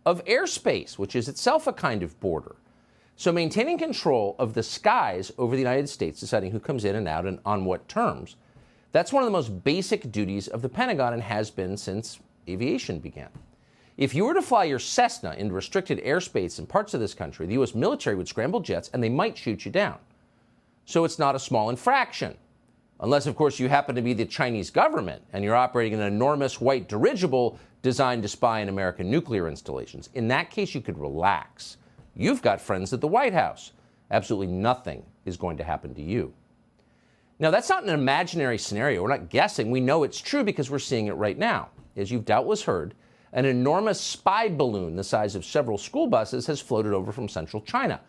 of airspace, which is itself a kind of border. So maintaining control of the skies over the United States, deciding who comes in and out and on what terms, that's one of the most basic duties of the Pentagon and has been since aviation began. If you were to fly your Cessna into restricted airspace in parts of this country, the U.S. military would scramble jets and they might shoot you down. So it's not a small infraction. Unless, of course, you happen to be the Chinese government and you're operating an enormous white dirigible designed to spy on American nuclear installations. In that case, you could relax. You've got friends at the White House. Absolutely nothing is going to happen to you. Now, that's not an imaginary scenario. We're not guessing. We know it's true because we're seeing it right now. As you've doubtless heard, an enormous spy balloon the size of several school buses has floated over from central China.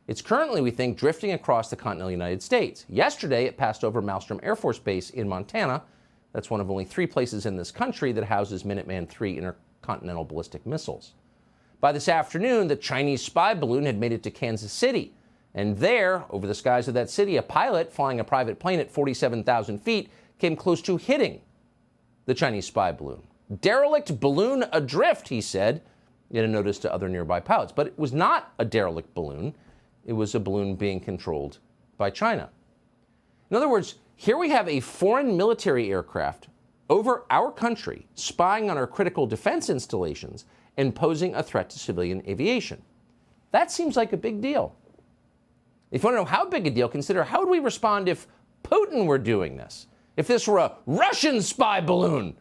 It's currently, we think, drifting across the continental United States. Yesterday, it passed over Malmstrom Air Force Base in Montana. That's one of only 3 places in this country that houses Minuteman III intercontinental ballistic missiles. By this afternoon, the Chinese spy balloon had made it to Kansas City. And there, over the skies of that city, a pilot flying a private plane at 47,000 feet came close to hitting the Chinese spy balloon. Derelict balloon adrift, he said, in a notice to other nearby pilots. But it was not a derelict balloon. It was a balloon being controlled by China. In other words, here we have a foreign military aircraft over our country, spying on our critical defense installations and posing a threat to civilian aviation. That seems like a big deal. If you want to know how big a deal, consider how would we respond if Putin were doing this? If this were a Russian spy balloon?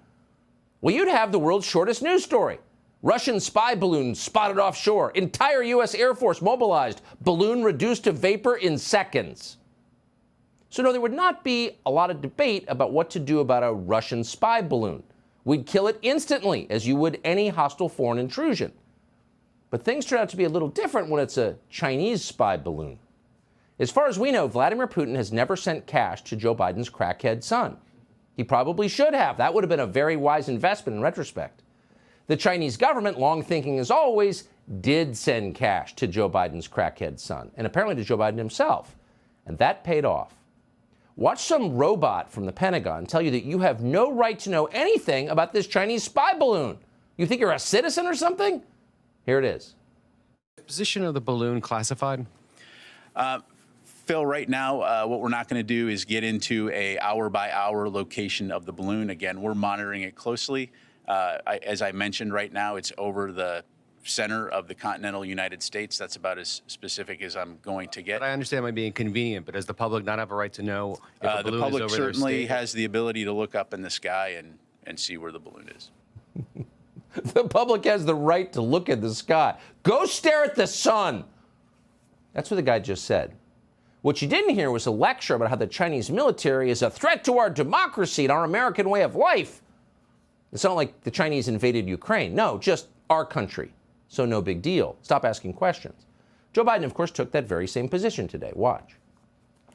Well, you'd have the world's shortest news story. Russian spy balloon spotted offshore. Entire U.S. Air Force mobilized. Balloon reduced to vapor in seconds. So no, there would not be a lot of debate about what to do about a Russian spy balloon. We'd kill it instantly, as you would any hostile foreign intrusion. But things turn out to be a little different when it's a Chinese spy balloon. As far as we know, Vladimir Putin has never sent cash to Joe Biden's crackhead son. He probably should have. That would have been a very wise investment in retrospect. The Chinese government, long thinking as always, did send cash to Joe Biden's crackhead son, and apparently to Joe Biden himself. And that paid off. Watch some robot from the Pentagon tell you that you have no right to know anything about this Chinese spy balloon. You think you're a citizen or something? Here it is. Position of the balloon classified? Phil, right now, what we're not going to do is get into a hour-by-hour location of the balloon. Again, we're monitoring it closely. As I mentioned, right now, it's over the center of the continental United States. That's about as specific as I'm going to get. But I understand it might be inconvenient, but does the public not have a right to know if a balloon is over their state? The public certainly has the ability to look up in the sky and see where the balloon is. The public has the right to look at the sky. Go stare at the sun. That's what the guy just said. What you didn't hear was a lecture about how the Chinese military is a threat to our democracy and our American way of life. It's not like the Chinese invaded Ukraine. No, just our country. So no big deal. Stop asking questions. Joe Biden, of course, took that very same position today. Watch.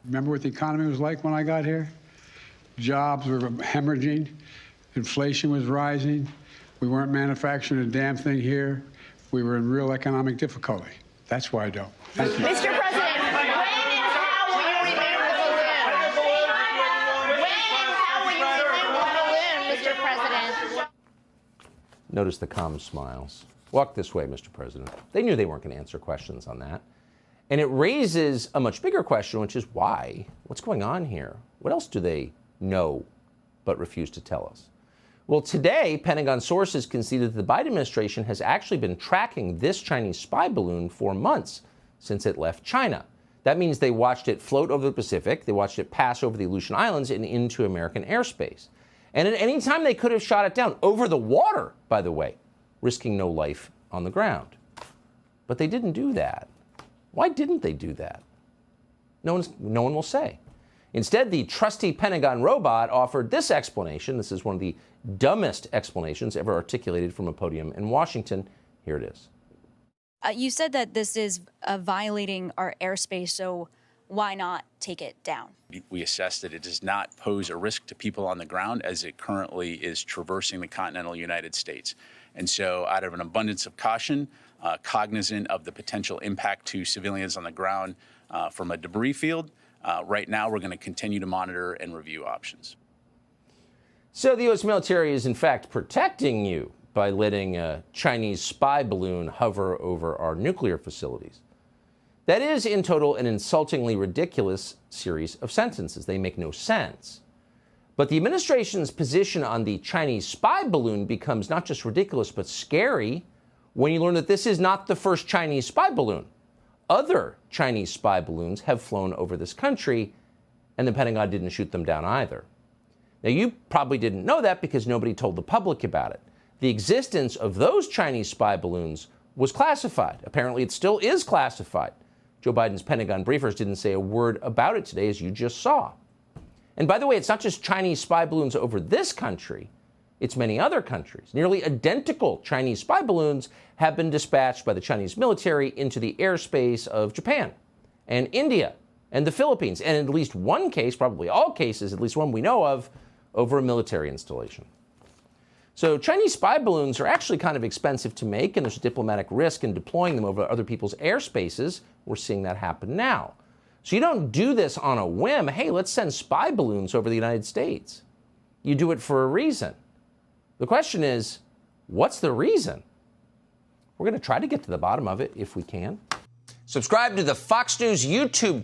Remember what the economy was like when I got here? Jobs were hemorrhaging. Inflation was rising. We weren't manufacturing a damn thing here. We were in real economic difficulty. That's why I don't. Thank you. Mr. President, when and how will you remove the balloon? When and how will you remove the balloon, Mr. President? Notice the calm smiles. Walk this way, Mr. President. They knew they weren't going to answer questions on that. And it raises a much bigger question, which is why? What's going on here? What else do they know but refuse to tell us? Well, today, Pentagon sources conceded that the Biden administration has actually been tracking this Chinese spy balloon for months since it left China. That means they watched it float over the Pacific, they watched it pass over the Aleutian Islands and into American airspace. And at any time, they could have shot it down over the water, by the way, risking no life on the ground. But they didn't do that. Why didn't they do that? No one will say. Instead, the trusty Pentagon robot offered this explanation. This is one of the dumbest explanations ever articulated from a podium in Washington. Here it is. You said that this is violating our airspace, so why not take it down? We assess that it does not pose a risk to people on the ground as it currently is traversing the continental United States. And so out of an abundance of caution, cognizant of the potential impact to civilians on the ground from a debris field, right now we're going to continue to monitor and review options. So the U.S. military is in fact protecting you, by letting a Chinese spy balloon hover over our nuclear facilities. That is, in total, an insultingly ridiculous series of sentences. They make no sense. But the administration's position on the Chinese spy balloon becomes not just ridiculous, but scary when you learn that this is not the first Chinese spy balloon. Other Chinese spy balloons have flown over this country, and the Pentagon didn't shoot them down either. Now, you probably didn't know that because nobody told the public about it. The existence of those Chinese spy balloons was classified. Apparently, it still is classified. Joe Biden's Pentagon briefers didn't say a word about it today, as you just saw. And by the way, it's not just Chinese spy balloons over this country. It's many other countries. Nearly identical Chinese spy balloons have been dispatched by the Chinese military into the airspace of Japan and India and the Philippines, and in at least one case, probably all cases, at least one we know of, over a military installation. So Chinese spy balloons are actually kind of expensive to make, and there's a diplomatic risk in deploying them over other people's airspaces. We're seeing that happen now. So you don't do this on a whim. Hey, let's send spy balloons over the United States. You do it for a reason. The question is, what's the reason? We're going to try to get to the bottom of it if we can. Subscribe to the Fox News YouTube channel.